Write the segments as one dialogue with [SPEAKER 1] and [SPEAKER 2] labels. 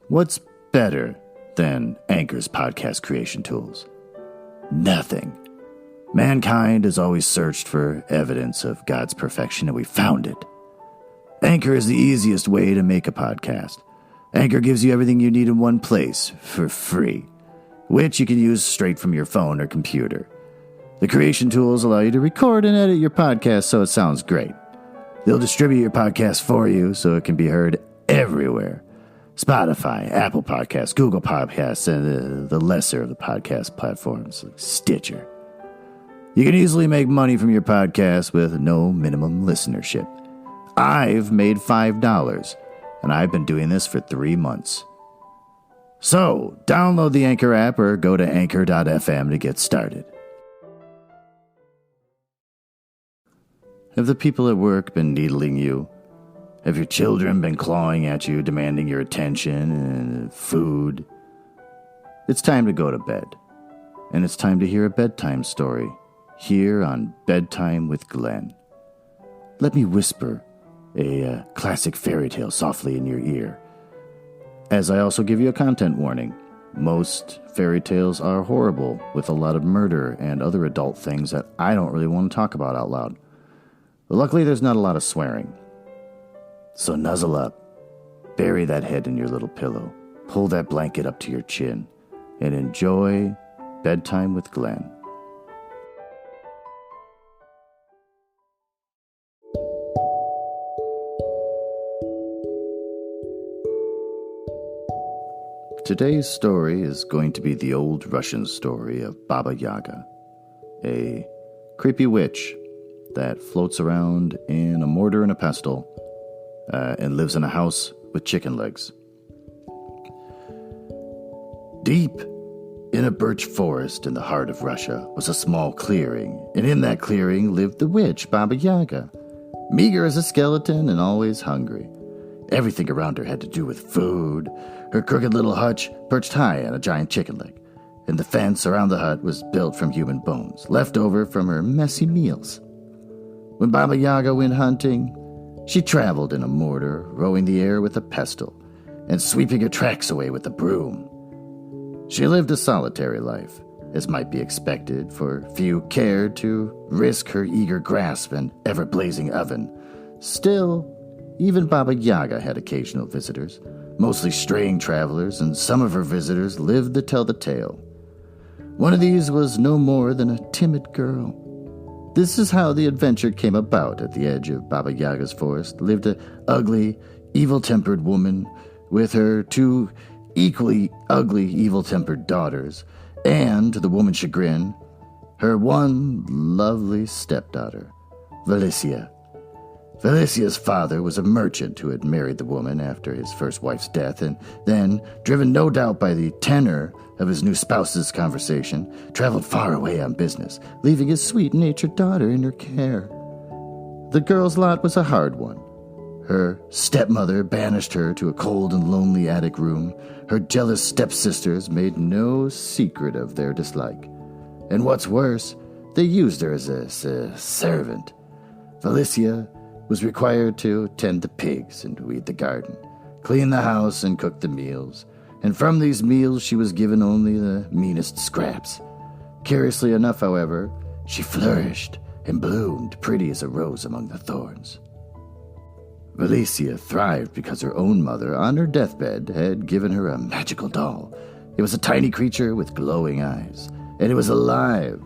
[SPEAKER 1] What's better than Anchor's podcast creation tools? Nothing. Mankind has always searched for evidence of God's perfection, and we found it. Anchor is the easiest way to make a podcast. Anchor gives you everything you need in one place for free, which you can use straight from your phone or computer. The creation tools allow you to record and edit your podcast so it sounds great. They'll distribute your podcast for you so it can be heard everywhere. Spotify, Apple Podcasts, Google Podcasts, and the lesser of the podcast platforms like Stitcher. You can easily make money from your podcast with no minimum listenership. I've made $5, and I've been doing this for 3 months. So, download the Anchor app or go to anchor.fm to get started. Have the people at work been needling you? Have your children been clawing at you, demanding your attention and food? It's time to go to bed. And it's time to hear a bedtime story here on Bedtime with Glen. Let me whisper a classic fairy tale softly in your ear. As I also give you a content warning. Most fairy tales are horrible, with a lot of murder and other adult things that I don't really want to talk about out loud. But luckily, there's not a lot of swearing. So nuzzle up, bury that head in your little pillow, pull that blanket up to your chin, and enjoy Bedtime with Glen. Today's story is going to be the old Russian story of Baba Yaga, a creepy witch that floats around in a mortar and a pestle and lives in a house with chicken legs. Deep in a birch forest in the heart of Russia was a small clearing, and in that clearing lived the witch Baba Yaga, meager as a skeleton and always hungry. Everything around her had to do with food. Her crooked little hutch perched high on a giant chicken leg, and the fence around the hut was built from human bones, left over from her messy meals. When Baba Yaga went hunting, she traveled in a mortar, rowing the air with a pestle, and sweeping her tracks away with a broom. She lived a solitary life, as might be expected, for few cared to risk her eager grasp and ever-blazing oven. Still, even Baba Yaga had occasional visitors, mostly straying travelers, and some of her visitors lived to tell the tale. One of these was no more than a timid girl. This is how the adventure came about. At the edge of Baba Yaga's forest lived an ugly, evil-tempered woman with her 2 equally ugly, evil-tempered daughters, and, to the woman's chagrin, her one lovely stepdaughter, Vasilisa. Valisia's father was a merchant who had married the woman after his first wife's death, and then, driven no doubt by the tenor of his new spouse's conversation, traveled far away on business, leaving his sweet-natured daughter in her care. The girl's lot was a hard one. Her stepmother banished her to a cold and lonely attic room. Her jealous stepsisters made no secret of their dislike. And what's worse, they used her as a servant. Vasilisa was required to tend the pigs and weed the garden, clean the house and cook the meals, and from these meals she was given only the meanest scraps. Curiously enough, however, she flourished and bloomed pretty as a rose among the thorns. Vasilisa thrived because her own mother, on her deathbed, had given her a magical doll. It was a tiny creature with glowing eyes, and it was alive.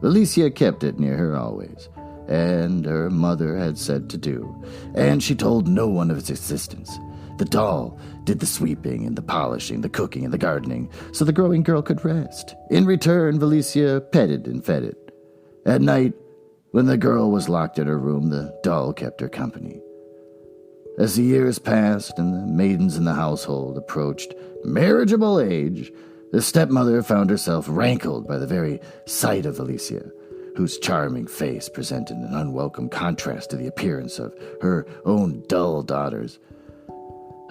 [SPEAKER 1] Vasilisa kept it near her always, and her mother had said to do, and she told no one of its existence. The doll did the sweeping and the polishing, the cooking and the gardening, so the growing girl could rest. In return, Vasilisa petted and fed it. At night, when the girl was locked in her room, the doll kept her company. As the years passed and the maidens in the household approached marriageable age, the stepmother found herself rankled by the very sight of Vasilisa, whose charming face presented an unwelcome contrast to the appearance of her own dull daughters.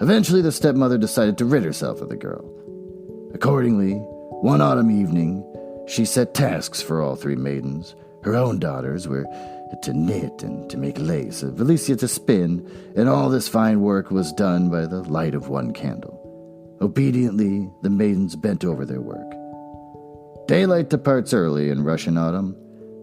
[SPEAKER 1] Eventually, the stepmother decided to rid herself of the girl. Accordingly, one autumn evening, she set tasks for all 3 maidens. Her own daughters were to knit and to make lace, Vasilisa to spin, and all this fine work was done by the light of one candle. Obediently, the maidens bent over their work. Daylight departs early in Russian autumn,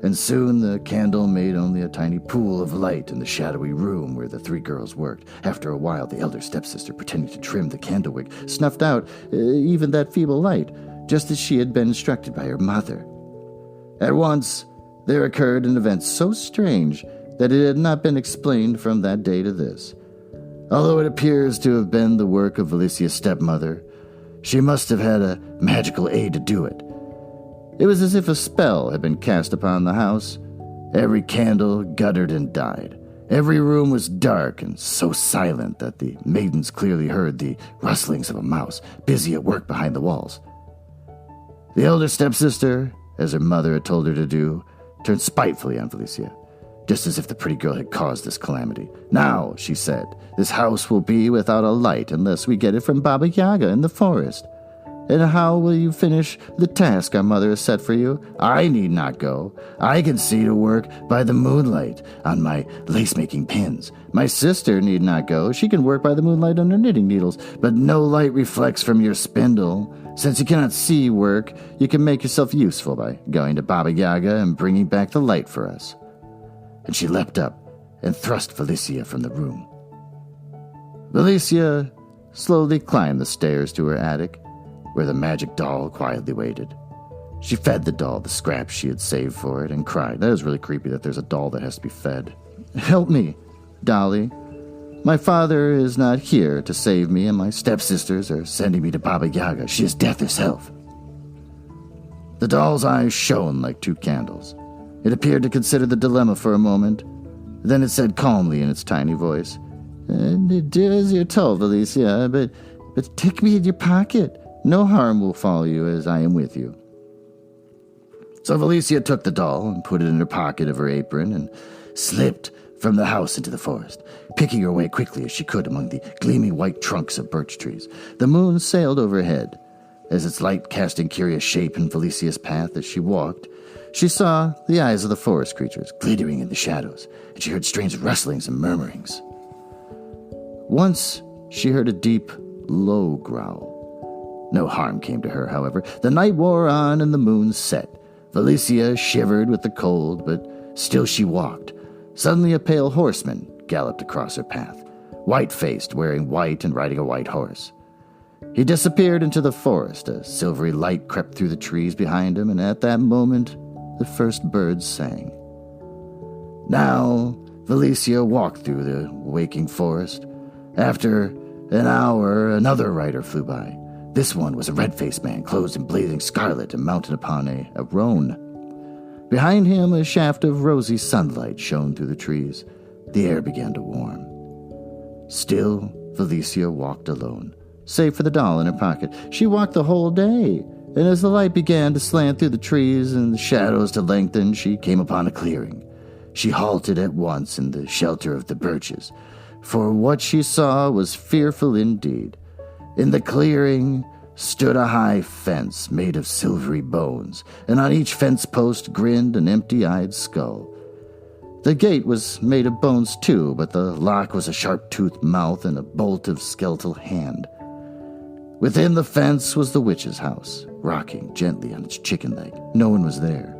[SPEAKER 1] and soon the candle made only a tiny pool of light in the shadowy room where the three girls worked. After a while, the elder stepsister, pretending to trim the candlewick, snuffed out even that feeble light, just as she had been instructed by her mother. At once, there occurred an event so strange that it had not been explained from that day to this. Although it appears to have been the work of Valisia's stepmother, she must have had a magical aid to do it. It was as if a spell had been cast upon the house. Every candle guttered and died. Every room was dark and so silent that the maidens clearly heard the rustlings of a mouse busy at work behind the walls. The elder stepsister, as her mother had told her to do, turned spitefully on Vasilisa, just as if the pretty girl had caused this calamity. "Now," she said, "this house will be without a light unless we get it from Baba Yaga in the forest. And how will you finish the task our mother has set for you? I need not go. I can see to work by the moonlight on my lace-making pins. My sister need not go. She can work by the moonlight on her knitting needles, but no light reflects from your spindle. Since you cannot see work, you can make yourself useful by going to Baba Yaga and bringing back the light for us." And she leapt up and thrust Vasilisa from the room. Vasilisa slowly climbed the stairs to her attic, where the magic doll quietly waited. She fed the doll the scraps she had saved for it and cried. That is really creepy that there's a doll that has to be fed. "Help me, Dolly. My father is not here to save me, and my stepsisters are sending me to Baba Yaga. She is death herself." The doll's eyes shone like two candles. It appeared to consider the dilemma for a moment. Then it said calmly in its tiny voice, "Do as you're told, Vasilisa, but take me in your pocket. No harm will follow you as I am with you." So Vasilisa took the doll and put it in her pocket of her apron and slipped from the house into the forest, picking her way quickly as she could among the gleaming white trunks of birch trees. The moon sailed overhead, as its light casting curious shape in Valisia's path as she walked. She saw the eyes of the forest creatures glittering in the shadows, and she heard strange rustlings and murmurings. Once she heard a deep, low growl. No harm came to her, however. The night wore on and the moon set. Vasilisa shivered with the cold, but still she walked. Suddenly a pale horseman galloped across her path, white-faced, wearing white and riding a white horse. He disappeared into the forest. A silvery light crept through the trees behind him, and at that moment the first birds sang. Now Vasilisa walked through the waking forest. After an hour, another rider flew by. This one was a red-faced man, clothed in blazing scarlet and mounted upon a roan. Behind him, a shaft of rosy sunlight shone through the trees. The air began to warm. Still, Vasilisa walked alone, save for the doll in her pocket. She walked the whole day, and as the light began to slant through the trees and the shadows to lengthen, she came upon a clearing. She halted at once in the shelter of the birches, for what she saw was fearful indeed. In the clearing stood a high fence made of silvery bones, and on each fence post grinned an empty-eyed skull. The gate was made of bones too, but the lock was a sharp-toothed mouth and a bolt of skeletal hand. Within the fence was the witch's house, rocking gently on its chicken leg. No one was there.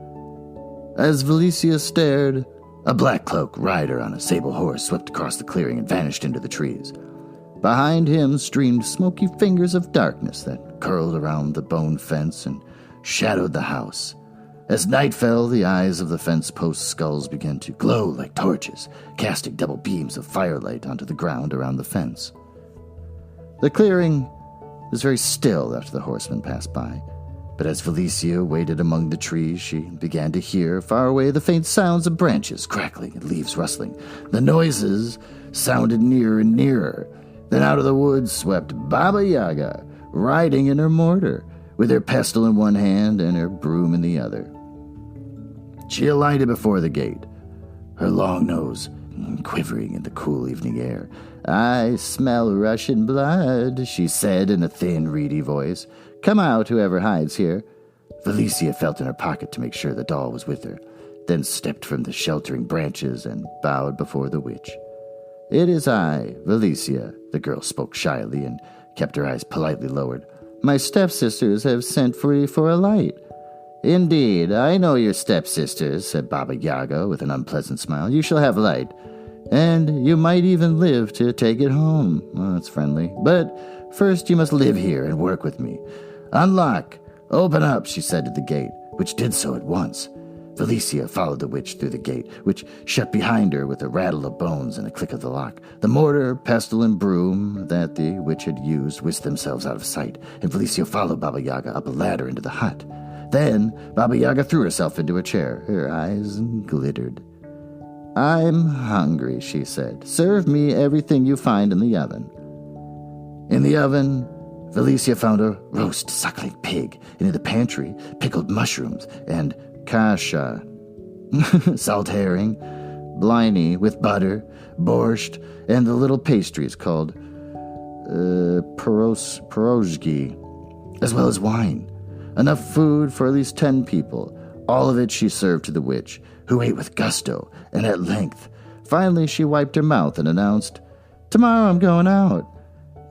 [SPEAKER 1] As Vasilisa stared, a black-cloaked rider on a sable horse swept across the clearing and vanished into the trees. Behind him streamed smoky fingers of darkness that curled around the bone fence and shadowed the house. As night fell, the eyes of the fence post skulls began to glow like torches, casting double beams of firelight onto the ground around the fence. The clearing was very still after the horseman passed by, but as Vasilisa waited among the trees, she began to hear far away the faint sounds of branches crackling and leaves rustling. The noises sounded nearer and nearer. Then out of the woods swept Baba Yaga, riding in her mortar, with her pestle in one hand and her broom in the other. She alighted before the gate, her long nose quivering in the cool evening air. "I smell Russian blood," she said in a thin, reedy voice. "Come out, whoever hides here." Vasilisa felt in her pocket to make sure the doll was with her, then stepped from the sheltering branches and bowed before the witch. "It is I, Vasilisa," the girl spoke shyly and kept her eyes politely lowered. "My stepsisters have sent for you for a light." "Indeed, I know your stepsisters," said Baba Yaga with an unpleasant smile. "You shall have light, and you might even live to take it home." Well, that's friendly. "But first you must live here and work with me. Unlock, open up," she said to the gate, which did so at once. Vasilisa followed the witch through the gate, which shut behind her with a rattle of bones and a click of the lock. The mortar, pestle, and broom that the witch had used whisked themselves out of sight, and Vasilisa followed Baba Yaga up a ladder into the hut. Then Baba Yaga threw herself into a chair. Her eyes glittered. "I'm hungry," she said. "Serve me everything you find in the oven." In the oven, Vasilisa found a roast suckling pig, and in the pantry, pickled mushrooms and kasha, salt herring, bliny with butter, borscht, and the little pastries called pierogi, as well as wine. Enough food for at least 10 people. All of it she served to the witch, who ate with gusto, and at length. Finally she wiped her mouth and announced, "Tomorrow I'm going out.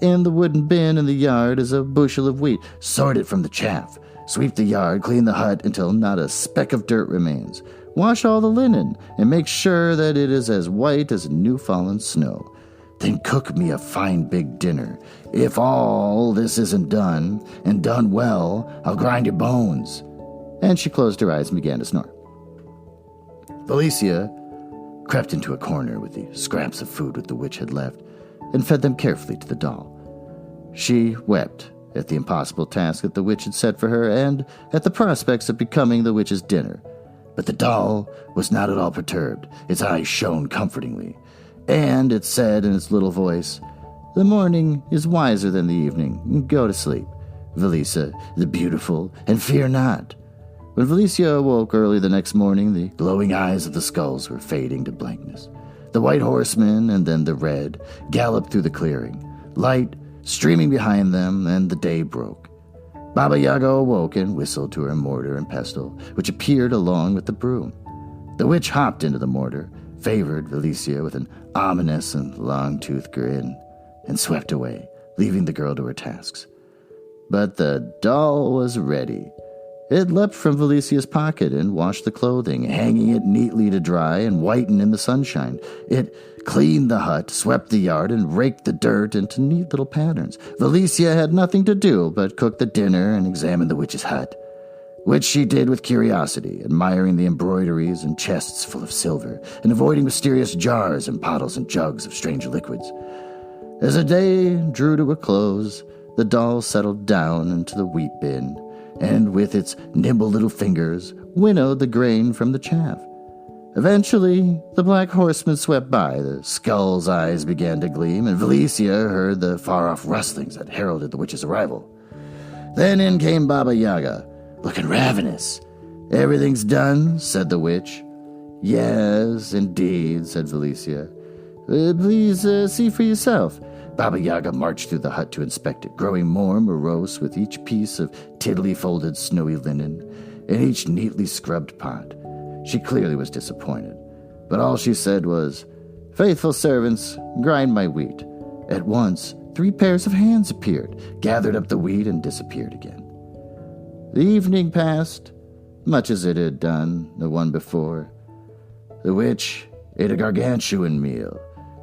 [SPEAKER 1] In the wooden bin in the yard is a bushel of wheat. Sort it from the chaff. Sweep the yard, clean the hut until not a speck of dirt remains. Wash all the linen, and make sure that it is as white as new-fallen snow. Then cook me a fine big dinner. If all this isn't done, and done well, I'll grind your bones." And she closed her eyes and began to snore. Vasilisa crept into a corner with the scraps of food that the witch had left, and fed them carefully to the doll. She wept at the impossible task that the witch had set for her, and at the prospects of becoming the witch's dinner. But the doll was not at all perturbed. Its eyes shone comfortingly, and it said in its little voice, "The morning is wiser than the evening. Go to sleep, Vasilisa the beautiful, and fear not." When Vasilisa awoke early the next morning, the glowing eyes of the skulls were fading to blankness. The white horseman, and then the red, galloped through the clearing, light streaming behind them, and the day broke. Baba Yaga awoke and whistled to her mortar and pestle, which appeared along with the broom. The witch hopped into the mortar, favored Vasilisa with an ominous and long-toothed grin, and swept away, leaving the girl to her tasks. But the doll was ready. It leapt from Valisia's pocket and washed the clothing, hanging it neatly to dry and whiten in the sunshine. It cleaned the hut, swept the yard, and raked the dirt into neat little patterns. Vasilisa had nothing to do but cook the dinner and examine the witch's hut, which she did with curiosity, admiring the embroideries and chests full of silver, and avoiding mysterious jars and bottles and jugs of strange liquids. As the day drew to a close, the doll settled down into the wheat bin, and with its nimble little fingers winnowed the grain from the chaff. Eventually, the black horseman swept by, the skull's eyes began to gleam, and Vasilisa heard the far-off rustlings that heralded the witch's arrival. Then in came Baba Yaga, looking ravenous. "Everything's done," said the witch. "Yes, indeed," said Vasilisa. Please see for yourself." Baba Yaga marched through the hut to inspect it, growing more morose with each piece of tiddly-folded snowy linen and each neatly scrubbed pot. She clearly was disappointed, but all she said was, "Faithful servants, grind my wheat." At once, 3 pairs of hands appeared, gathered up the wheat, and disappeared again. The evening passed, much as it had done the one before. The witch ate a gargantuan meal,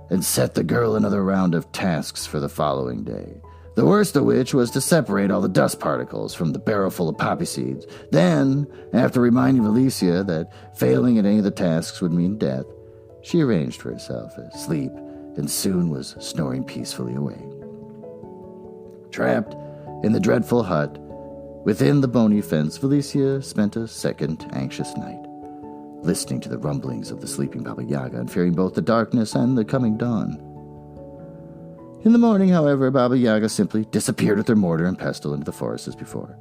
[SPEAKER 1] and set the girl another round of tasks for the following day. The worst of which was to separate all the dust particles from the barrel full of poppy seeds. Then, after reminding Vasilisa that failing at any of the tasks would mean death, she arranged for herself a sleep and soon was snoring peacefully away. Trapped in the dreadful hut, within the bony fence, Vasilisa spent a second anxious night, listening to the rumblings of the sleeping Baba Yaga and fearing both the darkness and the coming dawn. In the morning, however, Baba Yaga simply disappeared with her mortar and pestle into the forest as before.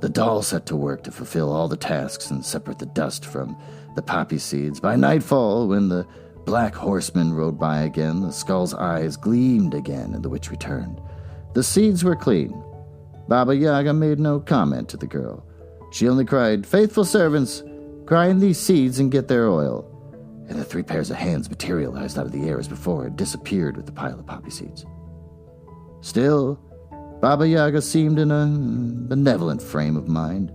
[SPEAKER 1] The doll set to work to fulfill all the tasks and separate the dust from the poppy seeds. By nightfall, when the black horseman rode by again, the skull's eyes gleamed again, and the witch returned. The seeds were clean. Baba Yaga made no comment to the girl. She only cried, "Faithful servants, grind these seeds and get their oil." And the 3 pairs of hands materialized out of the air as before and disappeared with the pile of poppy seeds. Still, Baba Yaga seemed in a benevolent frame of mind.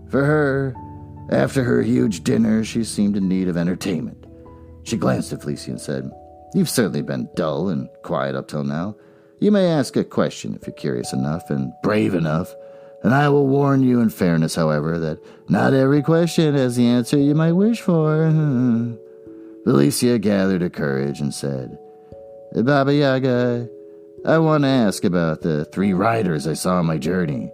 [SPEAKER 1] For her, after her huge dinner, she seemed in need of entertainment. She glanced at Vasilisa and said, "You've certainly been dull and quiet up till now. You may ask a question if you're curious enough and brave enough, and I will warn you in fairness, however, that not every question has the answer you might wish for." Vasilisa gathered her courage and said, "Baba Yaga, I want to ask about the 3 riders I saw on my journey."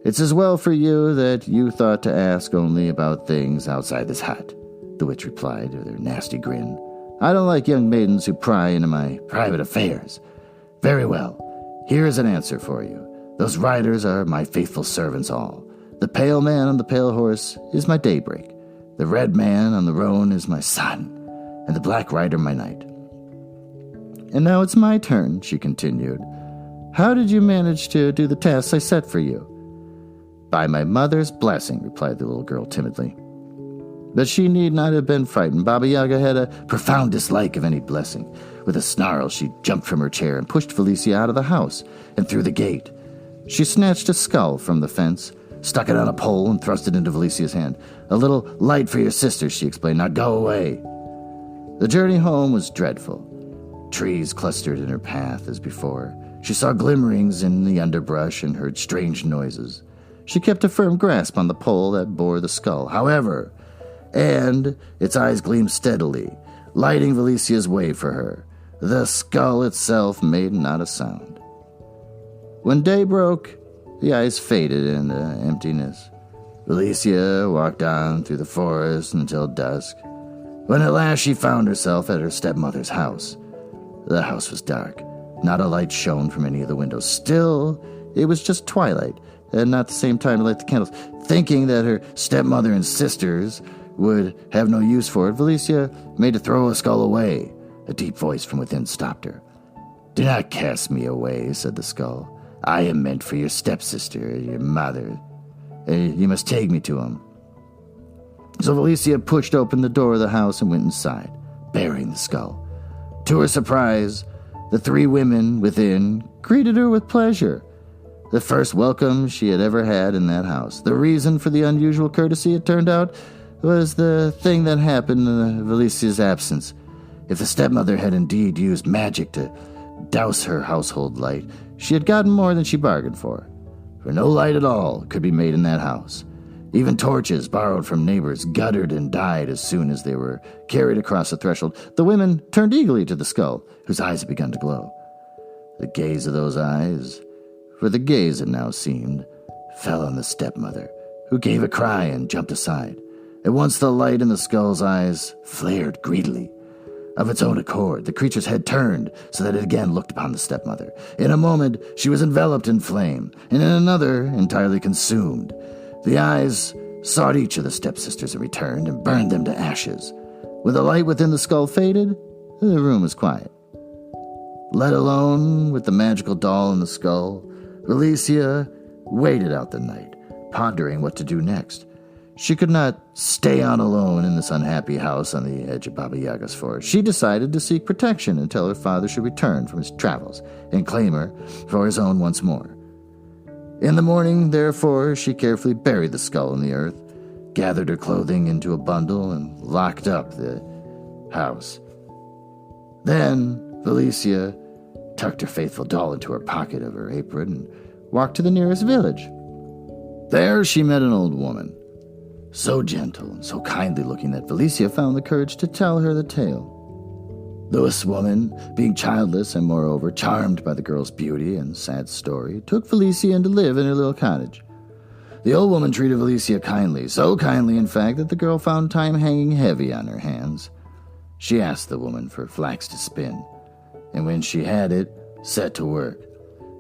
[SPEAKER 1] "It's as well for you that you thought to ask only about things outside this hut," the witch replied with her nasty grin. "I don't like young maidens who pry into my private affairs." "Very well. Here is an answer for you. Those riders are my faithful servants all. The pale man on the pale horse is my daybreak. The red man on the roan is my sun, and the black rider my night." "And now it's my turn," she continued. "How did you manage to do the tasks I set for you?" "By my mother's blessing," replied the little girl timidly. But she need not have been frightened. Baba Yaga had a profound dislike of any blessing. With a snarl, she jumped from her chair and pushed Vasilisa out of the house and through the gate. She snatched a skull from the fence, stuck it on a pole, and thrust it into Valisia's hand. "A little light for your sister," she explained. "Now go away." The journey home was dreadful. Trees clustered in her path as before. She saw glimmerings in the underbrush and heard strange noises. She kept a firm grasp on the pole that bore the skull, however, and its eyes gleamed steadily, lighting Valisia's way for her. The skull itself made not a sound. When day broke, the eyes faded into emptiness. Vasilisa walked on through the forest until dusk, when at last she found herself at her stepmother's house. The house was dark. Not a light shone from any of the windows. Still, it was just twilight, and not the same time to light the candles. Thinking that her stepmother and sisters would have no use for it, Vasilisa made to throw a skull away. A deep voice from within stopped her. "Do not cast me away," said the skull. "I am meant for your stepsister, your mother. You must take me to him." So Vasilisa pushed open the door of the house and went inside, bearing the skull. To her surprise, the 3 women within greeted her with pleasure. The first welcome she had ever had in that house. The reason for the unusual courtesy, it turned out, was the thing that happened in Valisia's absence. If the stepmother had indeed used magic to douse her household light, she had gotten more than she bargained for no light at all could be made in that house. Even torches borrowed from neighbors guttered and died as soon as they were carried across the threshold. The women turned eagerly to the skull, whose eyes had begun to glow. The gaze of those eyes, for the gaze it now seemed, fell on the stepmother, who gave a cry and jumped aside. At once the light in the skull's eyes flared greedily. Of its own accord, the creature's head turned so that it again looked upon the stepmother. In a moment, she was enveloped in flame, and in another, entirely consumed. The eyes sought each of the stepsisters and returned and burned them to ashes. When the light within the skull faded, the room was quiet. Let alone with the magical doll in the skull, Vasilisa waited out the night, pondering what to do next. She could not stay on alone in this unhappy house on the edge of Baba Yaga's forest. She decided to seek protection until her father should return from his travels and claim her for his own once more. In the morning, therefore, she carefully buried the skull in the earth, gathered her clothing into a bundle, and locked up the house. Then Vasilisa tucked her faithful doll into her pocket of her apron and walked to the nearest village. There she met an old woman, so gentle and so kindly looking that Vasilisa found the courage to tell her the tale. This woman, being childless and moreover charmed by the girl's beauty and sad story, took Vasilisa in to live in her little cottage. The old woman treated Vasilisa kindly, so kindly in fact that the girl found time hanging heavy on her hands. She asked the woman for flax to spin, and when she had it, set to work.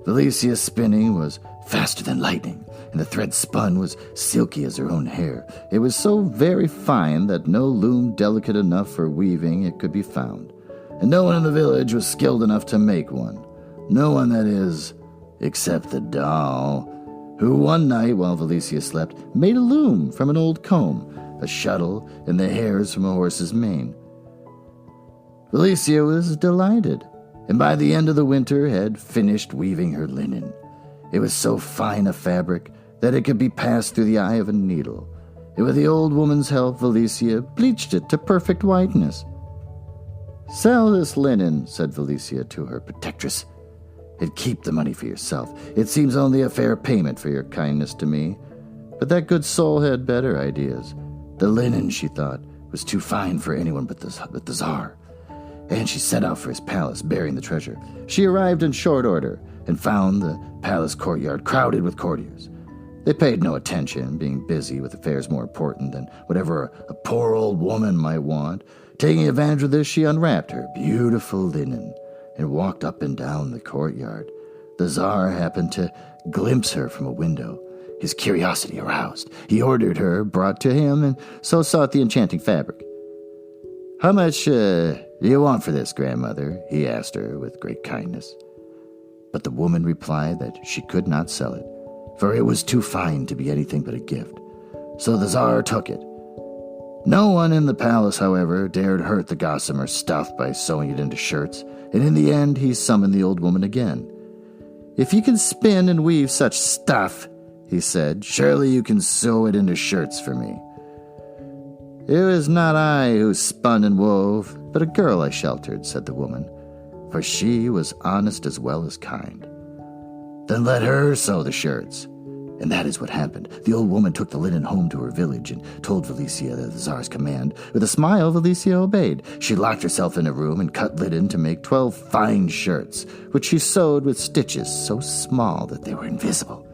[SPEAKER 1] Valisia's spinning was faster than lightning, and the thread spun was silky as her own hair. It was so very fine that no loom delicate enough for weaving it could be found, and no one in the village was skilled enough to make one. No one, that is, except the doll, who one night, while Vasilisa slept, made a loom from an old comb, a shuttle, and the hairs from a horse's mane. Vasilisa was delighted, and by the end of the winter had finished weaving her linen. It was so fine a fabric that it could be passed through the eye of a needle, and with the old woman's help, Vasilisa bleached it to perfect whiteness. "Sell this linen," said Vasilisa to her protectress, "and keep the money for yourself. It seems only a fair payment for your kindness to me." But that good soul had better ideas. The linen, she thought, was too fine for anyone but the Tsar, and she set out for his palace, bearing the treasure. She arrived in short order and found the palace courtyard crowded with courtiers. They paid no attention, being busy with affairs more important than whatever a poor old woman might want. Taking advantage of this, she unwrapped her beautiful linen and walked up and down the courtyard. The Tsar happened to glimpse her from a window. His curiosity aroused. He ordered her brought to him, and so sought the enchanting fabric. "How much do you want for this, grandmother?" he asked her with great kindness. But the woman replied that she could not sell it, for it was too fine to be anything but a gift. So the Tsar took it. No one in the palace, however, dared hurt the gossamer stuff by sewing it into shirts, and in the end he summoned the old woman again. "If you can spin and weave such stuff," he said, "surely you can sew it into shirts for me." "It was not I who spun and wove, but a girl I sheltered," said the woman, for she was honest as well as kind. "Then let her sew the shirts." And that is what happened. The old woman took the linen home to her village and told Vasilisa the Tsar's command. With a smile, Vasilisa obeyed. She locked herself in a room and cut linen to make 12 fine shirts, which she sewed with stitches so small that they were invisible.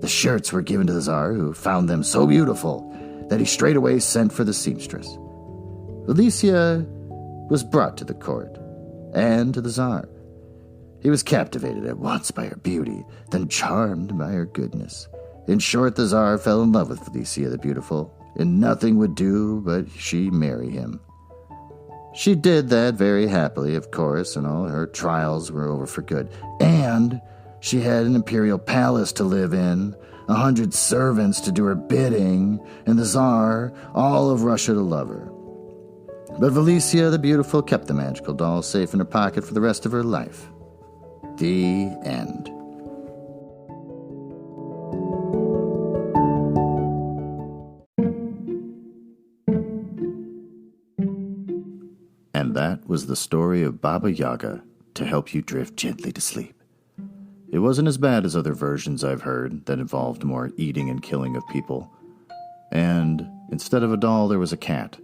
[SPEAKER 1] The shirts were given to the Tsar, who found them so beautiful that he straightway sent for the seamstress. Vasilisa was brought to the court and to the Tsar. He was captivated at once by her beauty, then charmed by her goodness. In short, the Tsar fell in love with Vasilisa the Beautiful, and nothing would do but she marry him. She did that very happily, of course, and all her trials were over for good. And she had an imperial palace to live in, 100 servants to do her bidding, and the Tsar, all of Russia to love her. But Vasilisa the Beautiful kept the magical doll safe in her pocket for the rest of her life. The end. And that was the story of Baba Yaga to help you drift gently to sleep. It wasn't as bad as other versions I've heard that involved more eating and killing of people. And instead of a doll, there was a cat.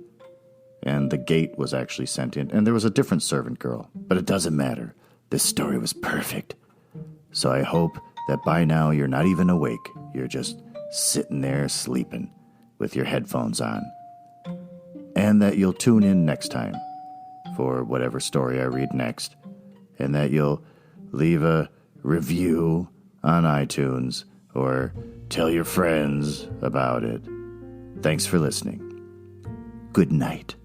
[SPEAKER 1] And the gate was actually sentient, and there was a different servant girl. But it doesn't matter. This story was perfect. So I hope that by now you're not even awake. You're just sitting there sleeping with your headphones on. And that you'll tune in next time for whatever story I read next. And that you'll leave a review on iTunes or tell your friends about it. Thanks for listening. Good night.